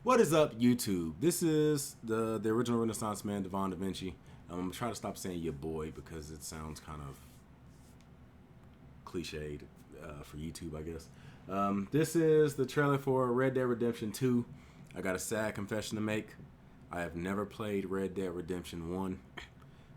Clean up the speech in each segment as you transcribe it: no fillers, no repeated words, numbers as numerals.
What is up, YouTube? This is the original Renaissance man, Devon DaVinci. I'm gonna try to stop saying your boy because it sounds kind of cliched for YouTube, I guess. This is the trailer for Red Dead Redemption 2. I got a sad confession to make. I have never played Red Dead Redemption 1.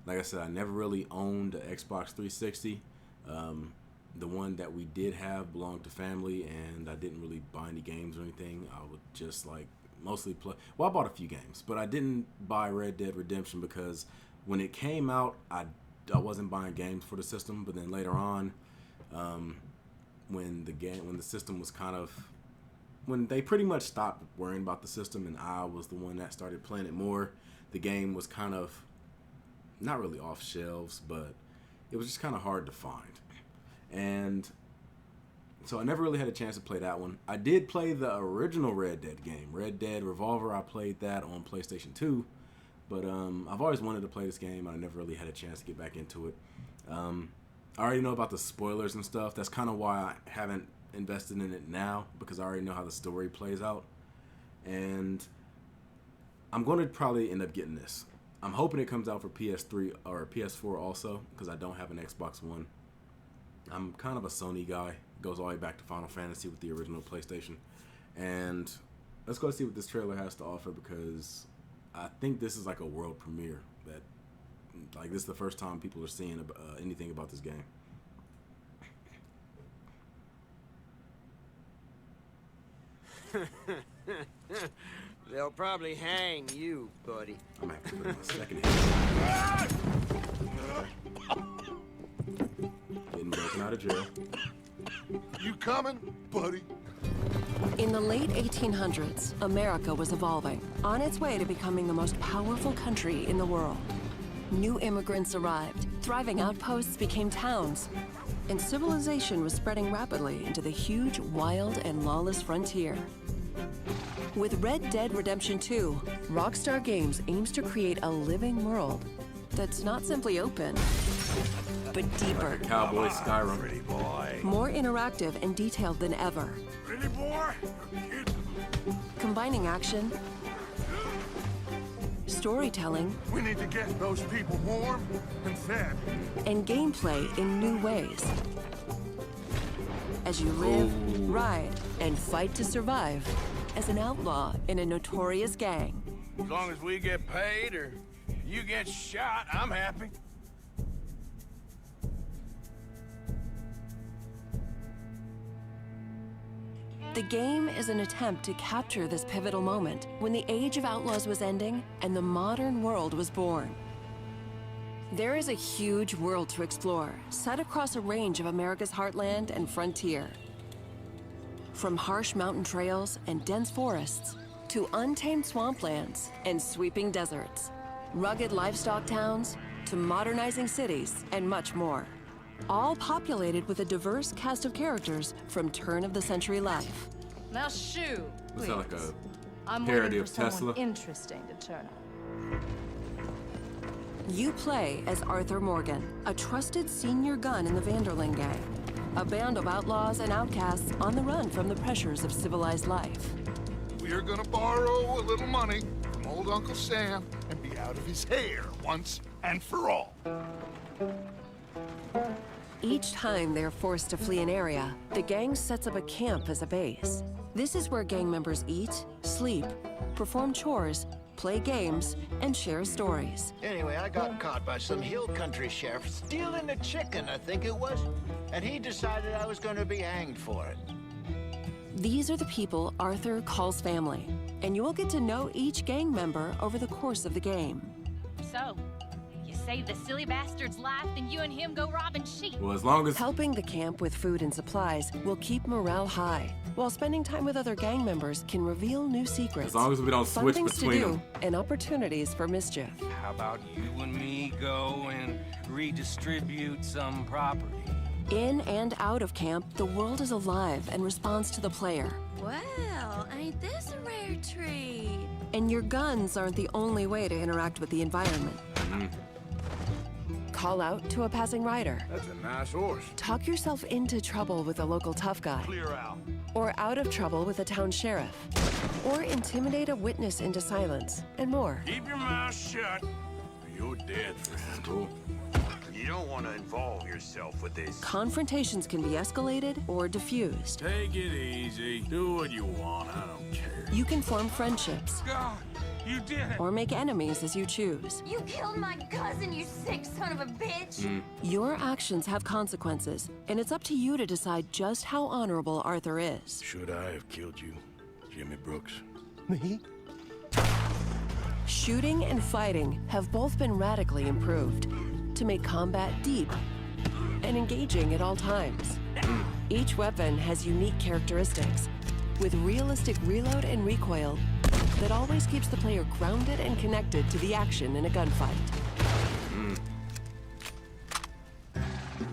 Like I said, I never really owned an Xbox 360. The one that we did have belonged to family, and I didn't really buy any games or anything. I would just like mostly play. Well, I bought a few games, but I didn't buy Red Dead Redemption because when it came out, I wasn't buying games for the system. But then later on, when the system was when they pretty much stopped worrying about the system, and I was the one that started playing it more, the game was kind of not really off shelves, but it was just kind of hard to find. And so I never really had a chance to play that one. I did play the original Red Dead game, Red Dead Revolver. I played that on PlayStation 2, but I've always wanted to play this game, and I never really had a chance to get back into it. I already know about the spoilers and stuff. That's kind of why I haven't invested in it now, because I already know how the story plays out. And I'm going to probably end up getting this. I'm hoping it comes out for PS3 or PS4 also, because I don't have an Xbox One. I'm kind of a Sony guy. It goes all the way back to Final Fantasy with the original PlayStation. And let's go see what this trailer has to offer, because I think this is like a world premiere. That, like, this is the first time people are seeing anything about this game. They'll probably hang you, buddy. I'm gonna have to put in my second hand. Getting broken out of jail. You coming, buddy? In the late 1800s, America was evolving, on its way to becoming the most powerful country in the world. New immigrants arrived, thriving outposts became towns, and civilization was spreading rapidly into the huge, wild, and lawless frontier. With Red Dead Redemption 2, Rockstar Games aims to create a living world that's not simply open, but deeper. Like a cowboy Skyrim. Pretty boy. More interactive and detailed than ever. Pretty boy? Combining action, storytelling, We need to get those people warm and fed. and gameplay in new ways. As you live, ride, and fight to survive as an outlaw in a notorious gang. As long as we get paid or you get shot, I'm happy. The game is an attempt to capture this pivotal moment when the age of outlaws was ending and the modern world was born. There is a huge world to explore, set across a range of America's heartland and frontier. From harsh mountain trails and dense forests to untamed swamplands and sweeping deserts, rugged livestock towns to modernizing cities and much more. All populated with a diverse cast of characters from turn-of-the-century life. Now shoo, Looks please. like a I'm parody waiting of for someone Tesla. interesting to turn up. You play as Arthur Morgan, a trusted senior gun in the Vanderlyn gang, a band of outlaws and outcasts on the run from the pressures of civilized life. We are gonna borrow a little money from old Uncle Sam and be out of his hair once and for all. Each time they're forced to flee an area, the gang sets up a camp as a base. This is where gang members eat, sleep, perform chores, play games, and share stories. Anyway, I got caught by some hill country sheriff stealing a chicken, I think it was. And he decided I was going to be hanged for it. These are the people Arthur calls family, and you will get to know each gang member over the course of the game. So, you save the silly bastard's life, then you and him go robbing sheep. Well, as long as Helping the camp with food and supplies will keep morale high, while spending time with other gang members can reveal new secrets. we don't fun switch things to between do, them. and opportunities for mischief. How about you and me go and redistribute some property? In and out of camp, the world is alive and responds to the player. Well, ain't this a rare treat? And your guns aren't the only way to interact with the environment. Call out to a passing rider. That's a nice horse. Talk yourself into trouble with a local tough guy. Clear out. Or out of trouble with a town sheriff. Or intimidate a witness into silence, and more. Keep your mouth shut. You're dead, friend. Cool. You don't want to involve yourself with this. Confrontations can be escalated or diffused. Take it easy. Do what you want. I don't care. You can form friendships. God, you did it. Or make enemies as you choose. You killed my cousin, you sick son of a bitch! Your actions have consequences, and it's up to you to decide just how honorable Arthur is. Should I have killed you, Jimmy Brooks? Me? Shooting and fighting have both been radically improved to make combat deep and engaging at all times. Each weapon has unique characteristics, with realistic reload and recoil that always keeps the player grounded and connected to the action in a gunfight.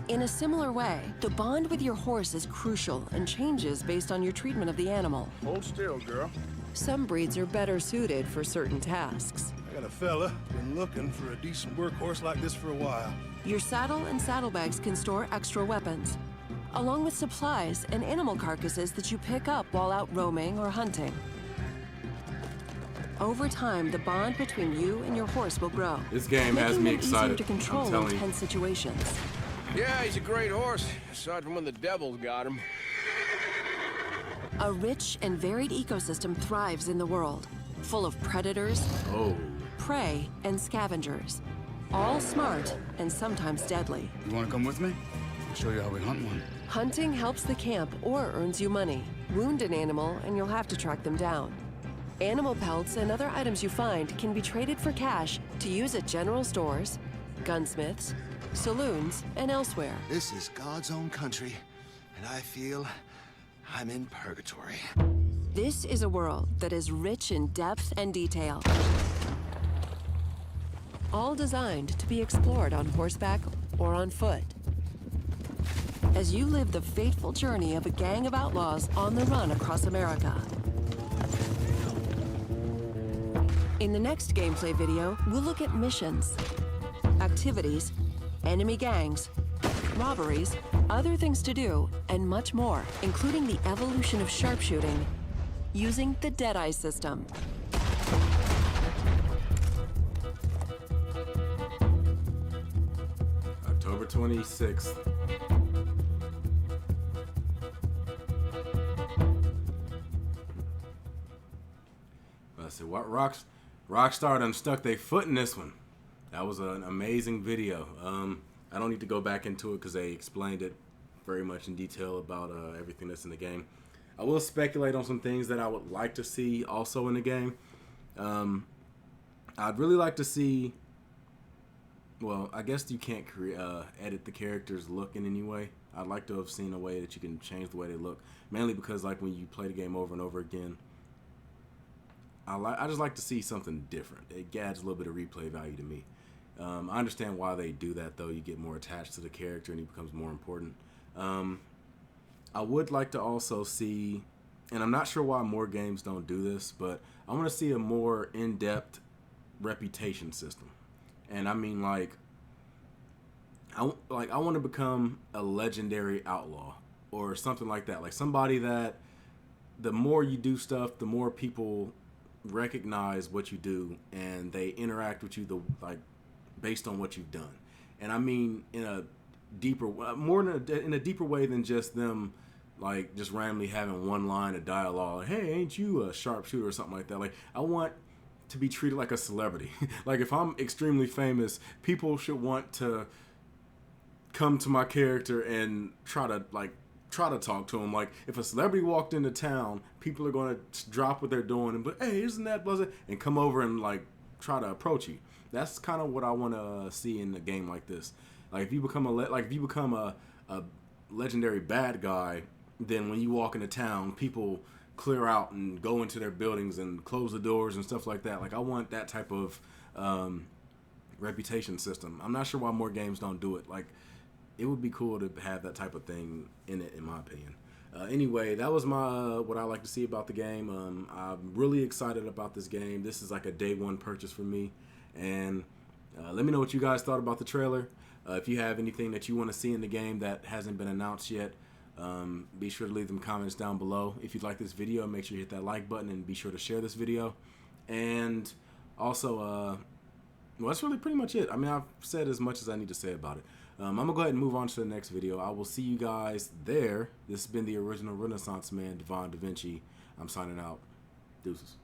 In a similar way, the bond with your horse is crucial and changes based on your treatment of the animal. Hold still, girl. Some breeds are better suited for certain tasks. I got a fella been looking for a decent workhorse like this for a while. Your saddle and saddlebags can store extra weapons, along with supplies and animal carcasses that you pick up while out roaming or hunting. Over time, the bond between you and your horse will grow. This game has making me them easier excited. to control I'm telling in you. tense situations. Yeah, he's a great horse, aside from when the devils got him. A rich and varied ecosystem thrives in the world, full of predators, Oh, prey, and scavengers. All smart and sometimes deadly. You want to come with me? I'll show you how we hunt one. Hunting helps the camp or earns you money. Wound an animal and you'll have to track them down. Animal pelts and other items you find can be traded for cash to use at general stores, gunsmiths, saloons, and elsewhere. This is God's own country, and I feel I'm in purgatory. This is a world that is rich in depth and detail. All designed to be explored on horseback or on foot. As you live the fateful journey of a gang of outlaws on the run across America. In the next gameplay video, we'll look at missions, activities, enemy gangs, robberies, other things to do, and much more, including the evolution of sharpshooting using the Deadeye system. October 26th. I said, what Rockstar done stuck their foot in this one. That was an amazing video. I don't need to go back into it because they explained it very much in detail about everything that's in the game. I will speculate on some things that I would like to see also in the game. I'd really like to see, well, I guess you can't edit the characters' look in any way. I'd like to have seen a way that you can change the way they look, mainly because like when you play the game over and over again, I just like to see something different. It adds a little bit of replay value to me. I understand why they do that, though. You get more attached to the character and he becomes more important. I would like to also see, and I'm not sure why more games don't do this, but I want to see a more in-depth reputation system. And I mean, like I want to become a legendary outlaw or something like that. Like somebody that the more you do stuff, the more people recognize what you do and they interact with you based on what you've done. And I mean in a deeper, in a deeper way than just them like just randomly having one line of dialogue. Hey, ain't you a sharpshooter or something like that? Like I want to be treated like a celebrity. Like if I'm extremely famous, people should want to come to my character and try to talk to him. Like if a celebrity walked into town, people are going to drop what they're doing and be, hey, isn't that Blizzard? And come over and like try to approach you. That's kind of what I want to see in a game like this. Like if you become a legendary bad guy, then when you walk into town, people clear out and go into their buildings and close the doors and stuff like that. Like I want that type of reputation system. I'm not sure why more games don't do it. Like it would be cool to have that type of thing in it, in my opinion. Anyway, that was my what I like to see about the game. I'm really excited about this game. This is like a day one purchase for me. And let me know what you guys thought about the trailer. If you have anything that you want to see in the game that hasn't been announced yet, be sure to leave them comments down below. If you like this video, make sure you hit that like button and be sure to share this video. And also, well, that's really pretty much it. I mean, I've said as much as I need to say about it. I'm going to go ahead and move on to the next video. I will see you guys there. This has been the original Renaissance man, Devon DaVinci. I'm signing out. Deuces.